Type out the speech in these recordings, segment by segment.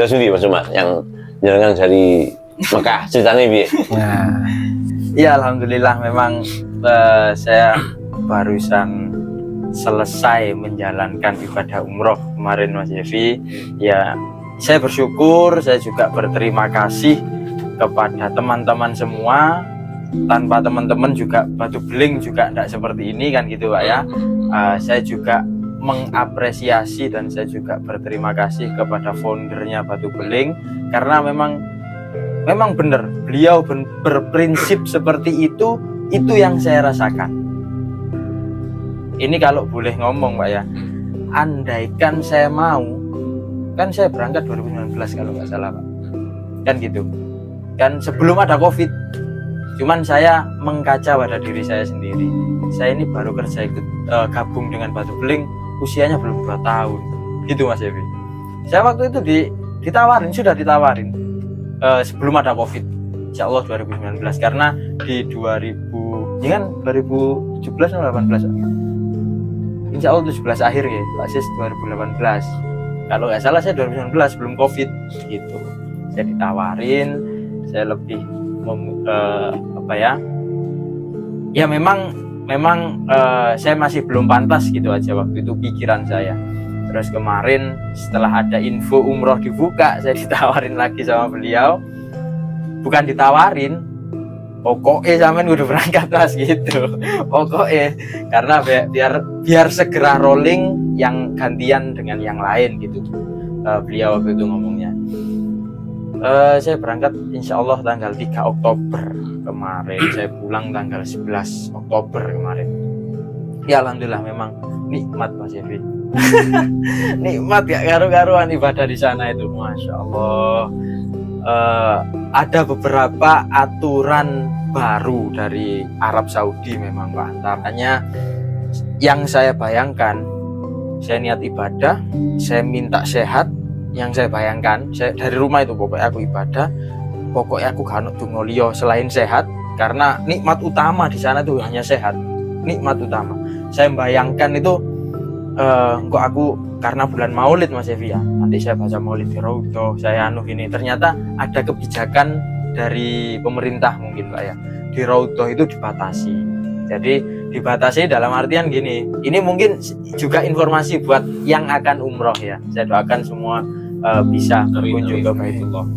Terus Mas Cuma yang jalan dari Mekah ceritanya bi. Nah, iya alhamdulillah memang saya barusan selesai menjalankan ibadah umroh kemarin Mas Yevi. Ya, saya bersyukur, saya juga berterima kasih kepada teman-teman semua. Tanpa teman-teman juga Batu Beling juga tidak seperti ini kan gitu Pak ya. Saya juga mengapresiasi dan saya juga berterima kasih kepada foundernya Batu Beling karena memang benar beliau berprinsip seperti itu yang saya rasakan. Ini kalau boleh ngomong Pak ya, andaikan saya mau, kan saya berangkat 2019 kalau nggak salah Pak, kan gitu kan sebelum ada COVID. Cuman saya mengkaca pada diri saya sendiri, saya ini baru kerja ikut gabung dengan Batu Beling usianya belum 2 tahun gitu Mas Yevi. Saya waktu itu sudah ditawarin sebelum ada COVID, insya Allah 2019, karena di 2017 atau 18 insya Allah 17 akhir ya Pak 2018 kalau nggak salah, saya 2019 sebelum COVID gitu. Saya ditawarin, saya lebih memang saya masih belum pantas gitu aja waktu itu pikiran saya. Terus kemarin setelah ada info umroh dibuka, saya ditawarin lagi sama beliau. Bukan ditawarin, pokoknya sampean udah berangkat Mas gitu. Pokoknya karena biar segera rolling yang gantian dengan yang lain gitu. Beliau waktu itu ngomongnya. Saya berangkat insya Allah tanggal 3 Oktober kemarin, saya pulang tanggal 11 Oktober kemarin. Ya alhamdulillah memang nikmat Mas Yevi. Nikmat gak karu-karuan ibadah di sana itu, Masya Allah. Ada beberapa aturan baru dari Arab Saudi memang Pak. Antaranya yang saya bayangkan, saya niat ibadah, saya minta sehat. Yang saya bayangkan, saya dari rumah itu pokoknya aku ibadah, pokoknya aku gak ono tungolio selain sehat, karena nikmat utama di sana itu hanya sehat, nikmat utama. Saya bayangkan itu kok aku karena bulan Maulid Mas Evi ya, nanti saya baca Maulid di Raudhah, saya gini, ternyata ada kebijakan dari pemerintah mungkin Pak ya, di Raudhah itu dibatasi. Jadi dibatasi dalam artian gini, ini mungkin juga informasi buat yang akan umroh ya, saya doakan semua bisa berkunjung ke Baitullah.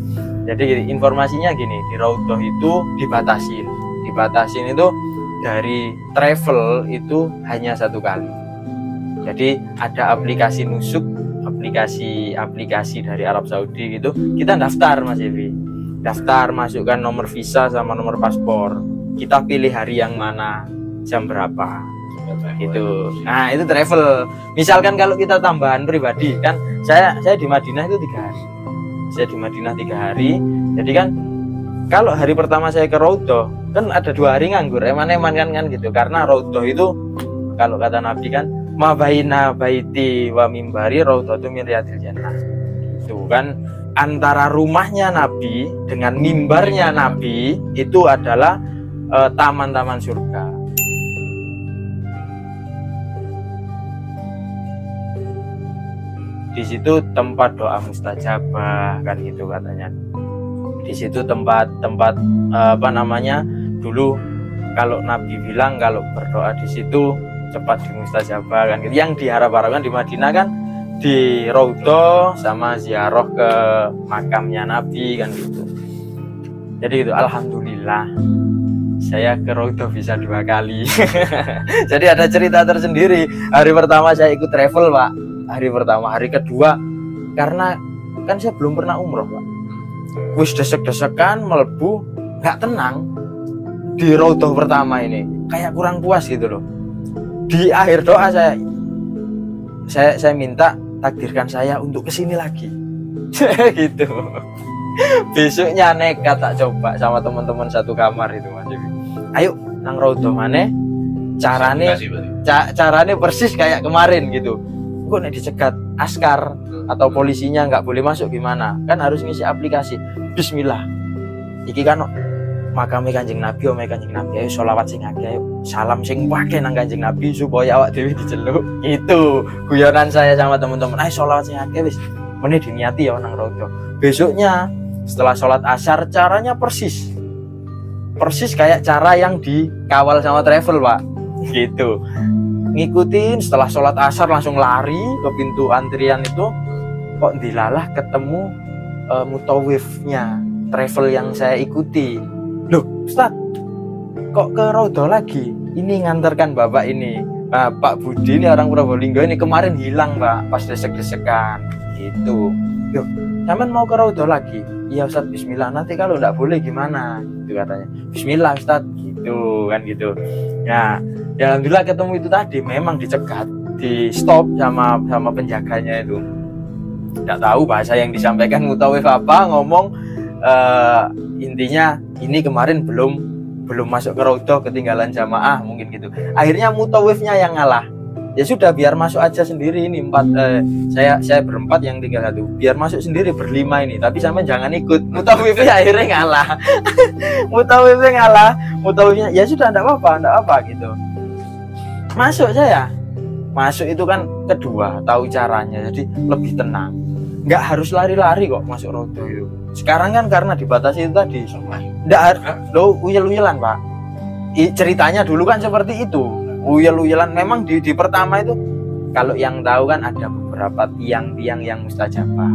Jadi informasinya gini, di Raudhah itu dibatasin itu dari travel itu hanya 1 kali. Jadi ada aplikasi nusuk, aplikasi dari Arab Saudi gitu, kita daftar Mas Evi, daftar, masukkan nomor visa sama nomor paspor, kita pilih hari yang mana, jam berapa gitu. Nah itu travel. Misalkan kalau kita tambahan pribadi kan, saya di Madinah itu 3 hari, saya di Madinah 3 hari. Jadi kan kalau hari pertama saya ke Raudhah kan ada 2 hari nganggur, eman-eman kan gitu, karena Raudhah itu kalau kata Nabi kan, ma baina baiti wa mimbari raudhatu min riyadil jannah. Itu kan antara rumahnya Nabi dengan mimbarnya Nabi itu adalah taman-taman surga. Di situ tempat doa mustajabah kan gitu katanya. Di situ tempat dulu kalau Nabi bilang kalau berdoa di situ cepat dimustajabah kan gitu. Yang diharap-harapkan di Madinah kan di Raudhah sama ziarah ke makamnya Nabi kan gitu. Jadi itu alhamdulillah saya ke Raudhah bisa 2 kali. Jadi ada cerita tersendiri. Hari pertama saya ikut travel Pak, hari pertama. Hari kedua karena kan saya belum pernah umroh Pak, wis desek-desekan melebu, nggak tenang di Raudhah pertama ini, kayak kurang puas gitu loh. Di akhir doa saya minta takdirkan saya untuk kesini lagi. Gitu. Besoknya nekat tak coba sama teman-teman satu kamar itu Mas. Ayo nang Raudhah maneh, carane persis kayak kemarin gitu. Kok nek dicegat askar atau polisinya nggak boleh masuk gimana? Kan harus ngisi aplikasi. Bismillah. Iki kan makame Kanjeng Nabi, omahe Kanjeng Nabi, ayo sholawat sing akeh, ayo salam sing akeh nang Kanjeng Nabi supaya awak dhewe diceluk. Itu guyonan saya sama teman-teman. Ayo sholawat sing akeh wis. meneh diniati ya nang rodo. Besoknya setelah sholat asar caranya persis kayak cara yang dikawal sama travel Pak, gitu. Ngikutin setelah sholat asar langsung lari ke pintu antrian itu, kok dilalah ketemu mutawifnya travel yang saya ikuti. Loh Ustaz, kok ke Rodo lagi? Ini ngantarkan bapak ini, Pak Budi ini orang Probolinggo ini kemarin hilang Pak pas desek-desekan gitu. Loh sampean mau ke Rodo lagi? Iya Ustaz, bismillah, nanti kalau enggak boleh gimana gitu katanya. Bismillah Ustaz gitu kan gitu. Ya alhamdulillah ketemu itu tadi, memang dicegat, di stop sama penjaganya itu. Enggak tahu bahasa yang disampaikan mutawif apa, ngomong intinya ini kemarin belum masuk ke Rodo, ketinggalan jamaah mungkin gitu. Akhirnya mutawifnya yang ngalah. Ya sudah, biar masuk aja sendiri ini saya berempat yang tinggal satu, biar masuk sendiri berlima ini, tapi sama jangan ikut. Mutawifnya akhirnya ngalah. Mutawifnya ya sudah enggak apa-apa gitu. Masuk itu kan kedua, tahu caranya, jadi lebih tenang, nggak harus lari-lari kok masuk Rodo itu. Sekarang kan karena dibatasi itu tadi, enggak lo uyel-uyelan Pak. Ceritanya dulu kan seperti itu, uyel-uyelan. Memang di pertama itu kalau yang tahu kan ada beberapa tiang-tiang yang mustajabah,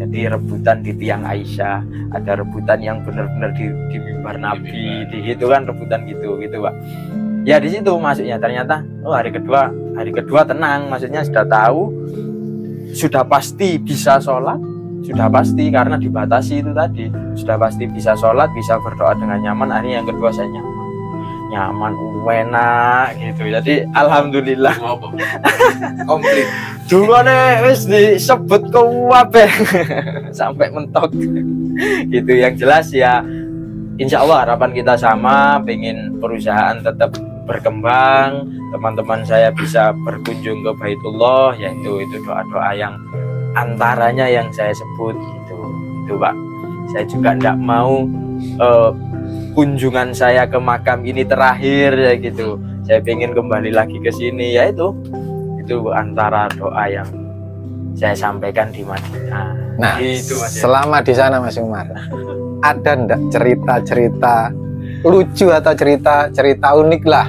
jadi rebutan di tiang Aisyah, ada rebutan yang benar-benar di mimbar Nabi, di gitu kan, rebutan gitu Pak. Ya di situ masuknya ternyata hari kedua tenang, maksudnya sudah tahu, sudah pasti bisa sholat, sudah pasti karena dibatasi itu tadi, sudah pasti bisa sholat, bisa berdoa dengan nyaman. Akhirnya yang kedua saya nyaman, enak gitu. Jadi alhamdulillah komplit. Dulu nih wis disebut kuwabe sampai mentok gitu. Yang jelas ya insya Allah harapan kita sama, pengen perusahaan tetap berkembang, teman-teman saya bisa berkunjung ke Baitullah, yaitu itu doa-doa yang antaranya yang saya sebut gitu Pak. Saya juga tidak mau kunjungan saya ke makam ini terakhir ya gitu. Saya pengen kembali lagi ke sini, ya itu antara doa yang saya sampaikan di Madinah. Nah, itu, selama di sana Mas Umar, ada ndak cerita-cerita lucu atau cerita unik lah?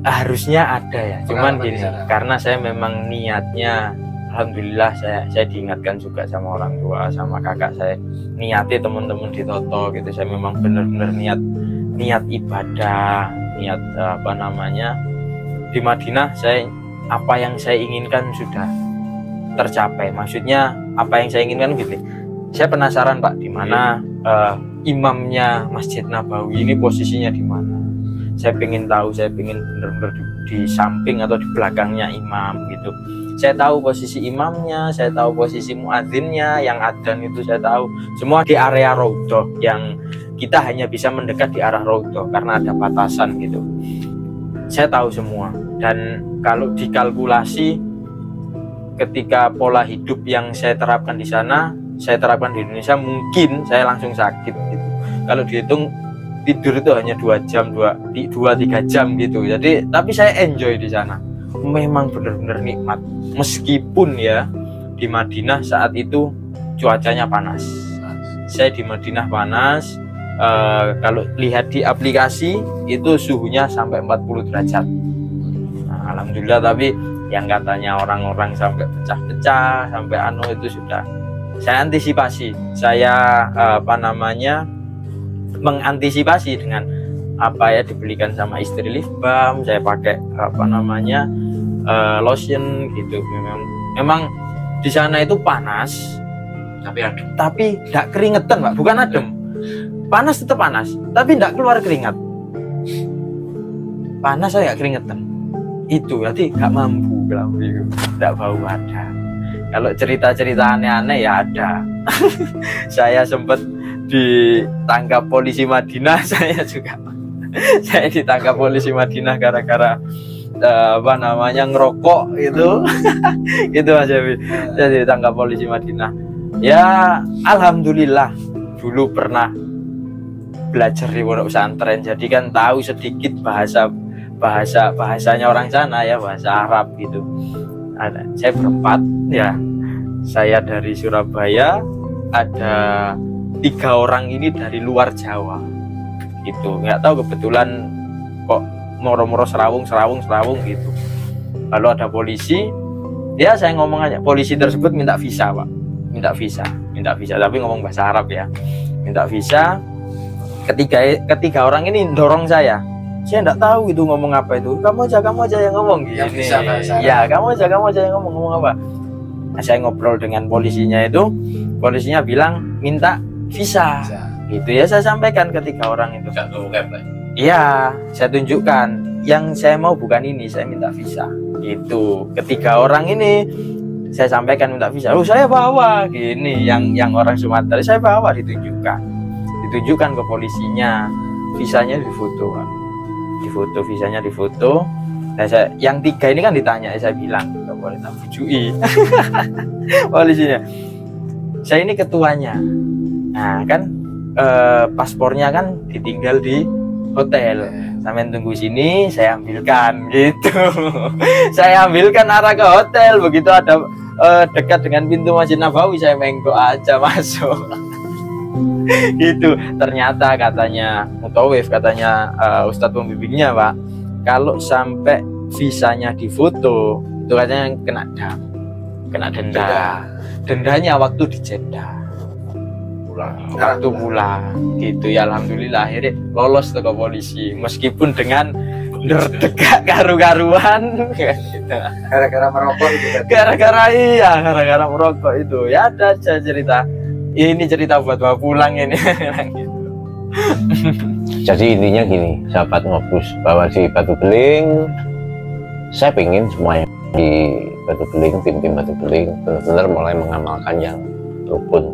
Harusnya ada ya, cuman gini, karena saya memang niatnya, alhamdulillah saya diingatkan juga sama orang tua, sama kakak saya, niatnya teman-teman di Toto gitu. Saya memang benar-benar niat ibadah, niat di Madinah. Apa yang saya inginkan sudah tercapai. Maksudnya apa yang saya inginkan gitu. Saya penasaran Pak, di mana imamnya Masjid Nabawi ini posisinya di mana. Saya pengen tahu, saya pengen benar-benar di samping atau di belakangnya imam gitu. Saya tahu posisi imamnya, saya tahu posisi muadzinnya, yang adzan itu saya tahu. Semua di area Raudhah, yang kita hanya bisa mendekat di arah Raudhah karena ada batasan gitu. Saya tahu semua. Dan kalau dikalkulasi, ketika pola hidup yang saya terapkan di sana, saya terapkan di Indonesia, mungkin saya langsung sakit gitu. Kalau dihitung tidur itu hanya 2 jam, 2-3 jam gitu. Jadi tapi saya enjoy di sana. Memang benar-benar nikmat. Meskipun ya di Madinah saat itu cuacanya panas. Saya di Madinah panas. Kalau lihat di aplikasi itu suhunya sampai 40 derajat. Nah, alhamdulillah, tapi yang katanya orang-orang sampai pecah-pecah, sampai itu sudah saya antisipasi. Saya mengantisipasi dengan dibelikan sama istri lip balm, saya pakai lotion gitu. Memang di sana itu panas tapi tidak keringetan Pak, bukan adem. Panas tetap panas tapi tidak keluar keringat. Panas saya nggak keringetan, itu berarti nggak mampu, tidak bau badan. Kalau cerita-cerita aneh-aneh ya ada. Saya sempat ditangkap polisi Madinah. Saya ditangkap polisi Madinah gara-gara ngerokok itu. Itu Mas Yafi. Saya ditangkap polisi Madinah. Ya alhamdulillah, dulu pernah belajar di pondok pesantren, jadi kan tahu sedikit bahasanya orang sana ya, bahasa Arab gitu. Saya berempat ya, saya dari Surabaya, ada 3 orang ini dari luar Jawa. Gitu. Nggak tahu kebetulan kok moro-moro serawung gitu. Lalu ada polisi, ya saya ngomong aja, polisi tersebut minta visa Pak, minta visa, tapi ngomong bahasa Arab ya, minta visa. Ketiga orang ini dorong saya enggak tahu itu ngomong apa itu, kamu aja yang ngomong gini. Ya kamu aja yang ngomong apa. Nah, saya ngobrol dengan polisinya itu, polisinya bilang minta visa. Gitu ya, saya sampaikan ketiga orang itu. Iya, saya tunjukkan yang saya mau bukan ini, saya minta visa. Itu ketiga orang ini saya sampaikan minta visa. Saya bawa gini, yang orang Sumatera saya bawa, ditunjukkan ke polisinya, visanya difoto, Pak. Difoto, visanya difoto. Nah, yang 3 ini kan ditanya, saya bilang nggak boleh tak bujui. Polisinya, saya ini ketuanya. Nah kan paspornya kan ditinggal di hotel, sampai tunggu sini saya ambilkan gitu. Saya ambilkan arah ke hotel, begitu ada dekat dengan pintu Masjid Nabawi, saya menggok aja masuk. Gitu. Ternyata katanya mutawif, katanya Ustadz pembimbingnya Pak, kalau sampai visanya difoto itu katanya kena denda. Dendanya waktu di Jeddah, waktu pulang gitu ya. Alhamdulillah akhirnya lolos ke polisi, meskipun dengan derdegak karu-karuan gitu. Gara-gara merokok gitu. Gara-gara merokok itu. Ya ada aja cerita. Ini cerita buat bawa pulang ini. Gitu. Jadi intinya gini, sahabat Ngobus, bahwa di Batu Beling saya pengen semuanya di Batu Beling, tim Batu Beling benar-benar mulai mengamalkan yang rukun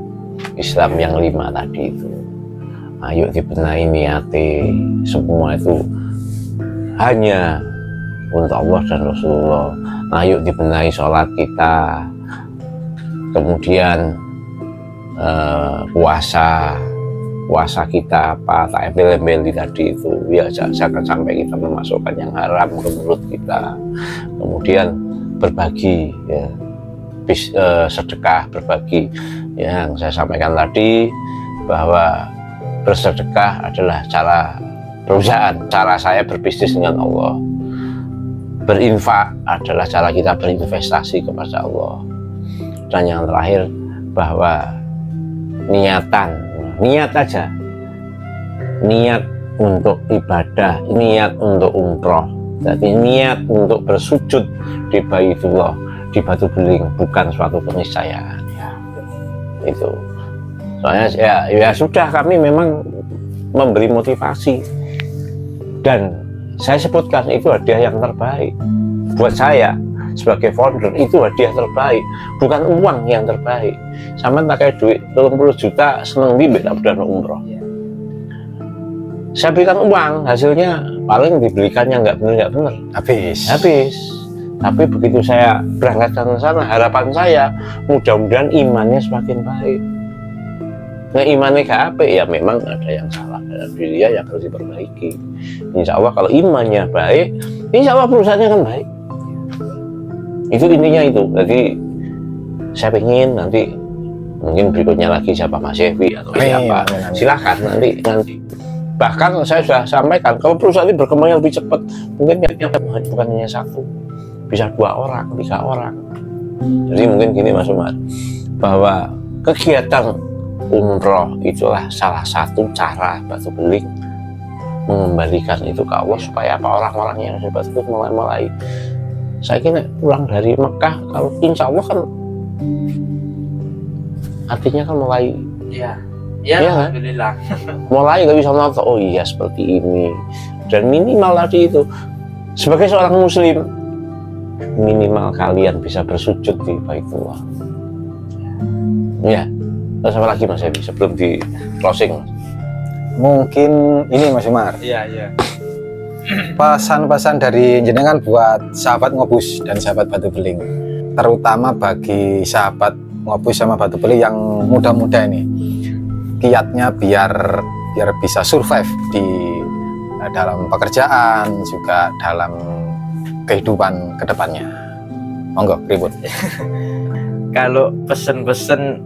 Islam yang 5 tadi itu. Ayo dibenahi niati, semua itu hanya untuk Allah dan Rasulullah. Ayo dibenahi sholat kita, kemudian puasa kita apa, tak embel-embeli tadi itu ya, jangan sampai kita memasukkan yang haram ke mulut kita. Kemudian berbagi ya, sedekah, berbagi yang saya sampaikan tadi, bahwa bersedekah adalah cara perusahaan, cara saya berbisnis dengan Allah. Berinfak adalah cara kita berinvestasi kepada Allah. Dan yang terakhir, bahwa niat aja, niat untuk ibadah, niat untuk umroh, jadi niat untuk bersujud di Baitullah, di Batu Beling, bukan suatu keniscayaan ya. Itu soalnya ya sudah, kami memang memberi motivasi, dan saya sebutkan itu hadiah yang terbaik buat saya sebagai founder. Itu hadiah terbaik, bukan uang yang terbaik. Sama tak kayak duit 30 juta seneng bibit udah umroh. Saya berikan uang, hasilnya paling dibelikannya nggak bener habis. Tapi begitu saya berangkat ke sana, harapan saya mudah-mudahan imannya semakin baik. Nah, imannya gak apik ya memang ada yang salah dalam diri dia yang harus diperbaiki. Insya Allah kalau imannya baik, insya Allah perusahaannya akan baik. Itu intinya itu. Jadi saya ingin nanti mungkin berikutnya lagi siapa Mas Yevi atau siapa, silahkan nanti. Bahkan saya sudah sampaikan, kalau perusahaan ini berkembang lebih cepat, mungkin bukan hanya 1, bisa 2 orang, 3 orang. Jadi mungkin gini Mas Umar, bahwa kegiatan umroh itulah salah satu cara Batu Beling mengembalikan itu ke Allah, supaya apa, orang-orang yang hebat itu mulai saya kira pulang dari Mekah, kalau insya Allah kan artinya kan mulai ya kan? Alhamdulillah. Mulai gak bisa nonton, oh iya seperti ini. Dan minimal tadi itu, sebagai seorang muslim, minimal kalian bisa bersujud di Baitullah ya. Terus apa lagi Mas Evi sebelum di closing Mas? Mungkin ini Mas Umar, Iya pesan-pesan dari jenengan buat sahabat Ngobus dan sahabat Batu Beling, terutama bagi sahabat Ngobus sama Batu Beling yang muda-muda ini, kiatnya biar bisa survive di dalam pekerjaan, juga dalam kehidupan kedepannya. Monggo ribut. kalau pesen-pesen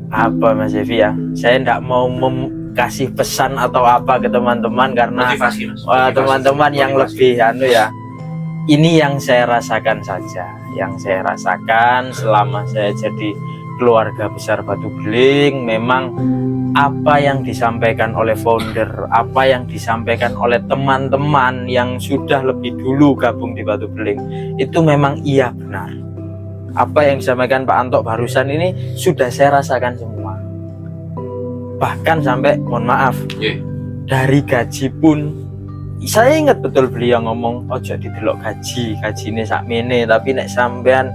apa Mas Evi ya, saya tidak mau kasih pesan atau apa ke teman-teman karena Motivasi, Mas. teman-teman yang Motivasi. lebih anu ya, ini yang saya rasakan saja, yang saya rasakan selama saya jadi keluarga besar Batu Beling. Memang apa yang disampaikan oleh founder, apa yang disampaikan oleh teman-teman yang sudah lebih dulu gabung di Batu Beling, itu memang iya benar. Apa yang disampaikan Pak Anto barusan ini sudah saya rasakan semua. Bahkan sampai, mohon maaf, dari gaji pun, saya ingat betul beliau ngomong, ojo didelok gaji ini sakmene, tapi nek sampean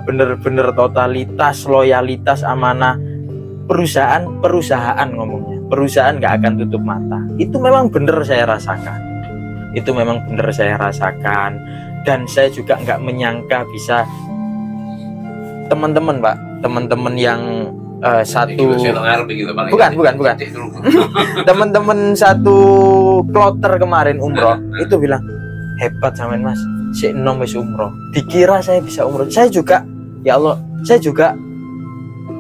bener-bener totalitas, loyalitas, amanah perusahaan ngomongnya, perusahaan nggak akan tutup mata. Itu memang bener saya rasakan, itu memang bener saya rasakan. Dan saya juga nggak menyangka bisa teman-teman Pak, teman-teman yang satu bukan teman-teman satu kloter kemarin umroh itu bilang, hebat sampean Mas, si enom wis umroh, dikira saya bisa umroh. Saya juga, ya Allah,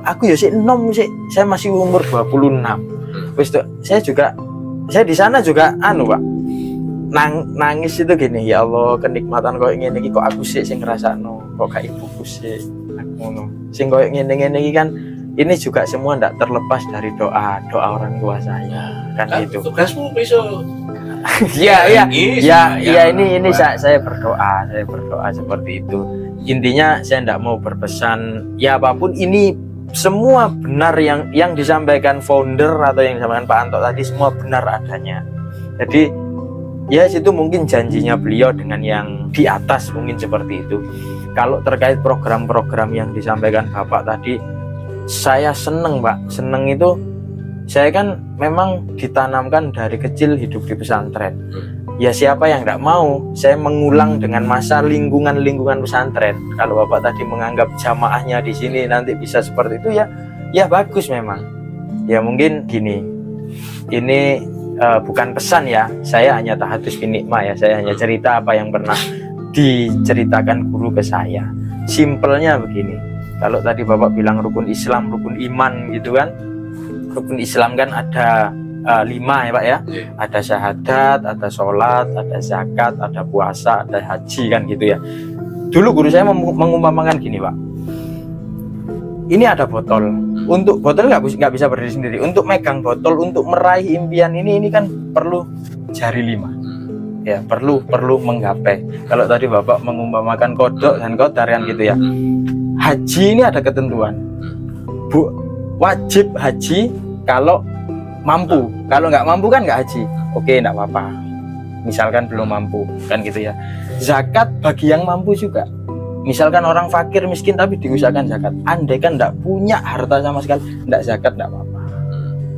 aku ya si enom, saya masih umur 26. Wis saya di sana juga anu Pak, nangis itu gini, ya Allah, kenikmatan kok ngene iki kok aku sih sing ngrasakno, kok gak ibuku sih ngono. Sing koyo ngene-ngene iki kan, ini juga semua tidak terlepas dari doa orang tua saya kan gitu. Tugasmu besok. Ya ini saya berdoa seperti itu. Intinya saya tidak mau berpesan ya apapun, ini semua benar yang disampaikan founder atau yang disampaikan Pak Anto tadi, semua benar adanya. Jadi ya situ mungkin janjinya beliau dengan yang di atas, mungkin seperti itu. Kalau terkait program-program yang disampaikan Bapak tadi, saya seneng Pak. Seneng itu, saya kan memang ditanamkan dari kecil hidup di pesantren. Ya siapa yang tidak mau saya mengulang dengan masa lingkungan pesantren. Kalau Bapak tadi menganggap jamaahnya di sini nanti bisa seperti itu, ya bagus memang. Ya mungkin gini, ini bukan pesan ya, saya hanya tahadus binikmah ya, saya hanya cerita apa yang pernah diceritakan guru ke saya. Simpelnya begini, kalau tadi Bapak bilang rukun Islam, rukun iman gitu kan, rukun Islam kan ada 5 ya Pak ya, ada syahadat, ada sholat, ada zakat, ada puasa, ada haji kan gitu ya. Dulu guru saya mengumpamakan gini Pak, ini ada botol, untuk botol nggak bisa berdiri sendiri, untuk megang botol, untuk meraih impian ini kan perlu jari 5 ya, perlu menggapai. Kalau tadi Bapak mengumpamakan kodok dan kodarian gitu ya, haji ini ada ketentuan, wajib haji kalau mampu, kalau nggak mampu kan nggak haji. Oke, nggak apa-apa, misalkan belum mampu kan gitu ya. Zakat bagi yang mampu juga, misalkan orang fakir miskin tapi diusahakan zakat. Andai kan nggak punya harta sama sekali, nggak zakat nggak apa-apa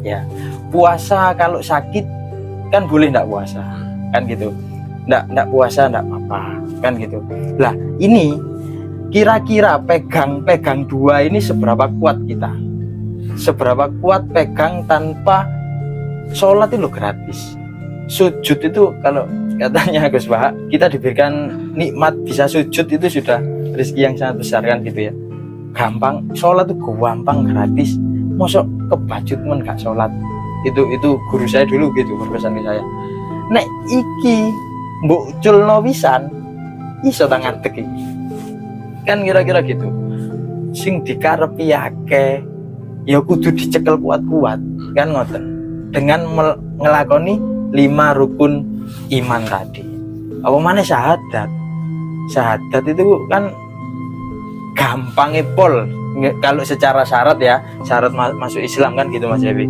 ya. Puasa kalau sakit kan boleh nggak puasa kan gitu, nggak puasa nggak apa-apa kan gitu. Lah ini kira-kira pegang 2 ini seberapa kuat kita, seberapa kuat pegang tanpa sholat itu gratis. Sujud itu kalau katanya Gus Bahak, kita diberikan nikmat bisa sujud itu sudah rezeki yang sangat besar kan gitu ya. Gampang, sholat itu gampang gratis, mosok kebacut men gak sholat. Itu guru saya dulu gitu berpesan ke saya. Nek iki mbok culno pisan iso tangan teki. Kan kira-kira gitu. Sing dikarepi akeh ya kudu dicekel kuat-kuat kan ngoten. Dengan ngelakoni 5 rukun iman tadi. Apa mana syahadat? Syahadat itu kan gampang pol. Kalau secara syarat ya, syarat masuk Islam kan gitu Mas Evi.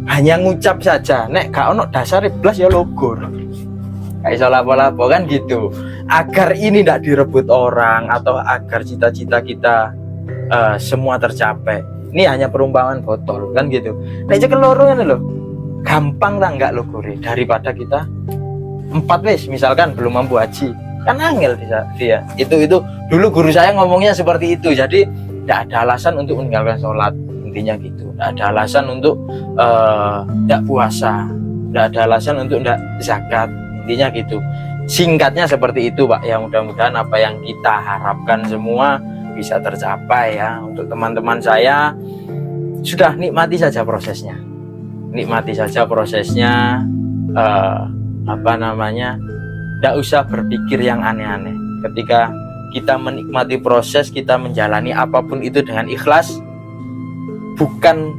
Hanya ngucap saja, nek gak ono dasar blas ya logor. Gak iso lapo-lapo kan gitu. Agar ini tidak direbut orang atau agar cita-cita kita semua tercapai. Ini hanya perumpamaan botol kan gitu. Nek cekel loro ngene lho. Gampang lah nggak logore daripada kita 4 wis misalkan belum mampu haji. Kan angel dia. Itu dulu guru saya ngomongnya seperti itu. Jadi tidak ada alasan untuk meninggalkan sholat. Intinya gitu, tidak ada alasan untuk tidak puasa, tidak ada alasan untuk tidak zakat, intinya gitu. Singkatnya seperti itu Pak ya, mudah-mudahan apa yang kita harapkan semua bisa tercapai ya. Untuk teman-teman saya, sudah nikmati saja prosesnya, nikmati saja prosesnya, tidak usah berpikir yang aneh-aneh. Ketika kita menikmati proses, kita menjalani apapun itu dengan ikhlas, bukan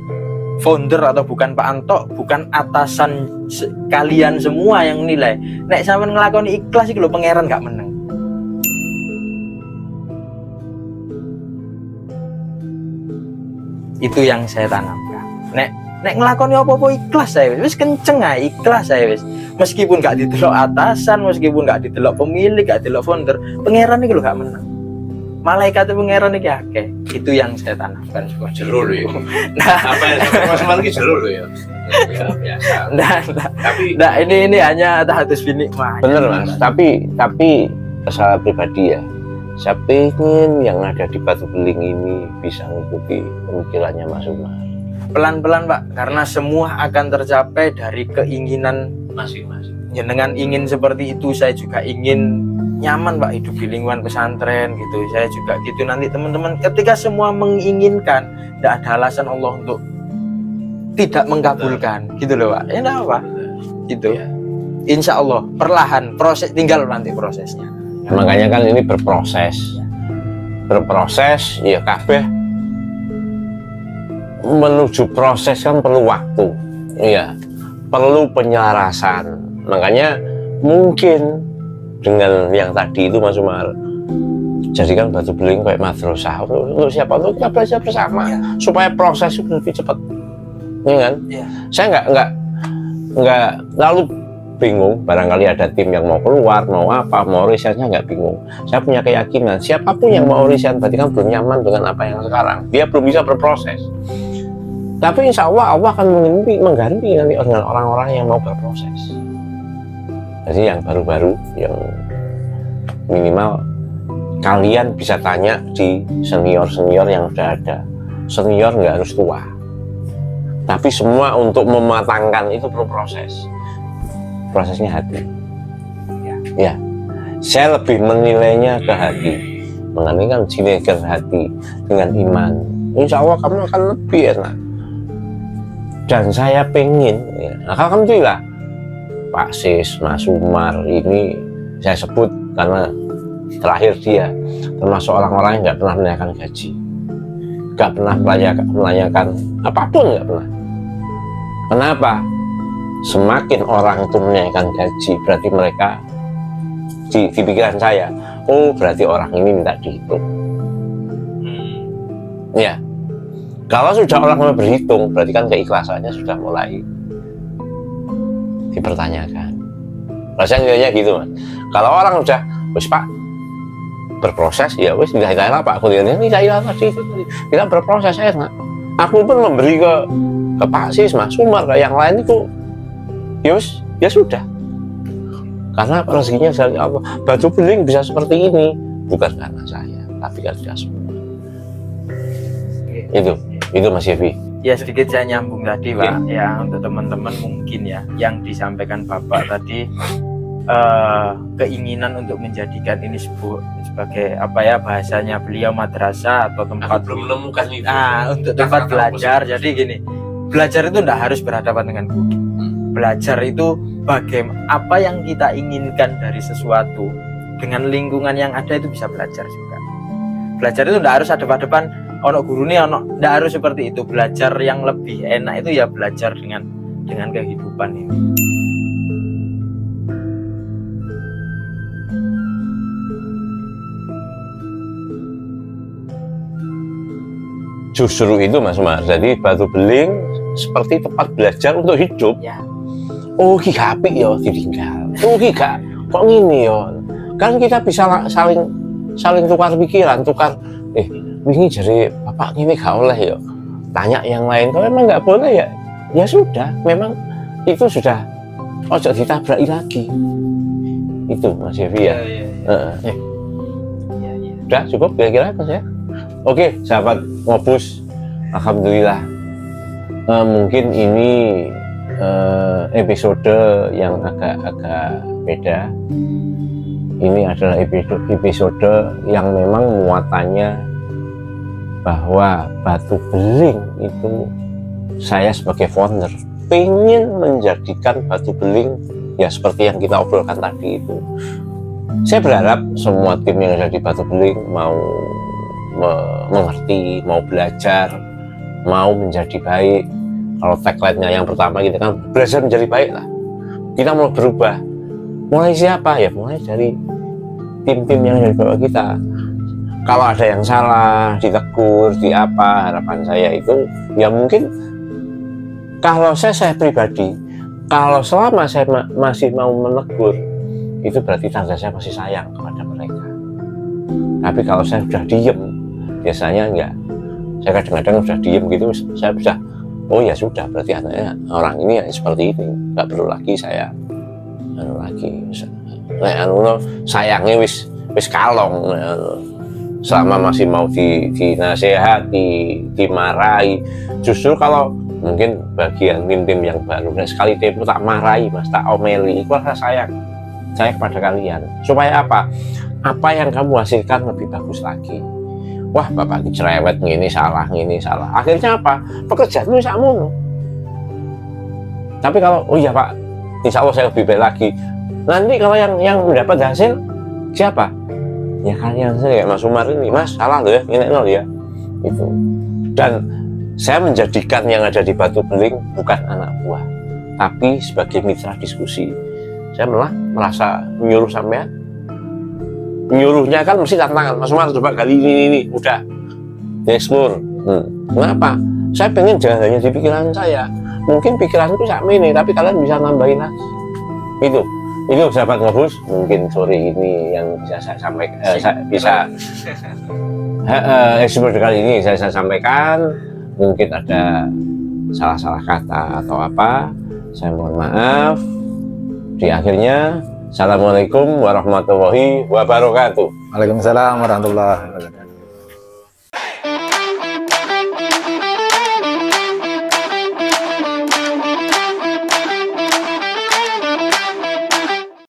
founder atau bukan Pak Anto, bukan atasan kalian semua yang nilai. Nek sampean ngelakoni ikhlas iki lho pangeran gak meneng. Itu yang saya tanamkan. Nek ngelakoni apa-apa ikhlas saya wis kenceng ae, ikhlas saya wis. Meskipun gak didelok atasan, meskipun gak didelok pemilik, gak didelok founder, pangeran iki lho gak meneng. Malaikat pangeran iki akeh. Itu yang saya tanamkan. Jero lho ya. Nah, apa yang Mas Malki jero lho ya. Ya biasa. Nah, ini hanya tahatus binikmah. Bener Mas, tapi saya pribadi ya, saya pengen yang ada di Batu Beling ini bisa mengikuti pemikirannya Mas Umar. Pelan-pelan Pak, karena semua akan tercapai dari keinginan masing-masing. Jenengan ingin seperti itu, saya juga ingin nyaman Pak hidup di lingkungan pesantren gitu. Saya juga gitu. Nanti teman-teman ketika semua menginginkan, tidak ada alasan Allah untuk tidak mengkabulkan gitu loh Pak. Ya apa gitu ya. Insya Allah perlahan, proses tinggal nanti prosesnya. Makanya kan ini berproses ya kabeh menuju proses kan perlu waktu ya, perlu penyelarasan. Makanya mungkin dengan yang tadi itu Mas Umar jadikan Batu Beling kayak madrasah untuk siapa, untuk kita belajar bersama ya, supaya proses itu lebih cepat ya kan ya. Saya nggak lalu bingung, barangkali ada tim yang mau keluar, mau apa, mau risetnya nggak bingung. Saya punya keyakinan siapapun yang mau riset berarti kan belum nyaman dengan apa yang sekarang, dia belum bisa berproses. Tapi insya Allah Allah akan mengganti nanti dengan orang-orang yang mau berproses. Jadi yang baru-baru, yang minimal kalian bisa tanya di senior-senior yang sudah ada. Senior nggak harus tua, tapi semua untuk mematangkan itu perlu proses. Prosesnya hati ya, saya lebih menilainya ke hati, mengenai sinergi hati dengan iman. Insya Allah kamu akan lebih enak. Dan saya pengen ya, alhamdulillah Pak Sis, Mas Umar ini saya sebut karena terakhir dia termasuk orang-orang yang nggak pernah menanyakan gaji, nggak pernah menanyakan apapun, nggak pernah. Kenapa? Semakin orang itu menanyakan gaji, berarti mereka di pikiran saya, oh berarti orang ini minta dihitung. Ya, kalau sudah orang mulai berhitung, berarti kan keikhlasannya sudah mulai dipertanyakan. Rasanya gitu Mas. Kalau orang udah, wis Pak berproses, ya wis tidak ilah Pak, kuliahnya tidak ilah tadi, kita berproses enak. Aku pun memberi ke Pak Sis, Mas Umar, ke yang lain itu. Ya sudah, karena rezekinya dari Allah. Batu Beling bisa seperti ini bukan karena saya, tapi karena semua. Itu Mas Yevi. Ya sedikit saya nyambung tadi Pak ya, untuk teman-teman mungkin ya yang disampaikan Bapak tadi, keinginan untuk menjadikan ini sebagai apa ya bahasanya beliau madrasah atau tempat belum menemukan itu. Untuk tempat belajar. Jadi gini, belajar itu tidak harus berhadapan dengan guru. Belajar itu bagaimana apa yang kita inginkan dari sesuatu dengan lingkungan yang ada itu bisa belajar juga. Belajar itu tidak harus hadap-hadapan ono guru nih, tidak harus seperti itu. Belajar yang lebih enak itu ya belajar dengan kehidupan ini. Justru itu Mas Umar, jadi Batu Beling seperti tempat belajar untuk hidup ya. Oh ki apik ya ditinggal, oh ki gak kok ngene ya. Kan kita bisa saling tukar pikiran, wingi jari bapak ini gak oleh ya, tanya yang lain. Kalau memang nggak boleh ya sudah, memang itu sudah ojo ditabraki lagi. Itu Mas Yevi ya. Udah cukup kira-kira Mas ya. Oke sahabat Ngobus, alhamdulillah mungkin ini episode yang agak beda. Ini adalah episode yang memang muatannya bahwa Batu Beling itu saya sebagai founder pengen menjadikan Batu Beling ya seperti yang kita obrolkan tadi itu. Saya berharap semua tim yang ada di Batu Beling mau mengerti, mau belajar, mau menjadi baik. Kalau tagline-nya yang pertama kita kan belajar menjadi baik lah. Kita mau berubah. Mulai siapa? Ya mulai dari tim-tim yang ada di bawah kita. Kalau ada yang salah, ditegur, di apa, harapan saya itu ya mungkin kalau saya pribadi, kalau selama saya masih mau menegur, itu berarti tanda saya masih sayang kepada mereka. Tapi kalau saya sudah diem, biasanya enggak. Saya kadang-kadang sudah diem gitu, saya sudah, oh ya sudah, berarti anaknya orang ini ya seperti ini, nggak perlu lagi saya sayangnya wis kalong. Selama masih mau dinasehati, dimarahi. Justru kalau mungkin bagian tim-tim yang baru, sekali tempo tak marahi mas, tak omeli, itu rasa sayang saya kepada kalian. Supaya apa? Apa yang kamu hasilkan lebih bagus lagi. Wah bapak ini cerewet, ini salah. Akhirnya apa? Pekerjaanmu sakmono. Tapi kalau oh iya pak, insya Allah saya lebih baik lagi. Nanti kalau yang mendapat hasil siapa? Ya kalian saya kayak Mas Umar ini, Mas salah loh ya, ini loh ya, itu. Dan saya menjadikan yang ada di Batu Beling bukan anak buah, tapi sebagai mitra diskusi. Saya malah merasa menyuruh sampean. Menyuruhnya kan mesti tantangan, Mas Umar coba kali ini udah explore. Kenapa? Saya pengen jangan hanya di pikiran saya. Mungkin pikiranku sama ini, tapi kalian bisa nambahin lagi. Itu sahabat Ngobus, mungkin sore ini yang bisa saya sampaikan, episode kali ini saya sampaikan. Mungkin ada salah-salah kata atau apa, saya mohon maaf. Di akhirnya, Assalamualaikum warahmatullahi wabarakatuh. Waalaikumsalam warahmatullahi wabarakatuh.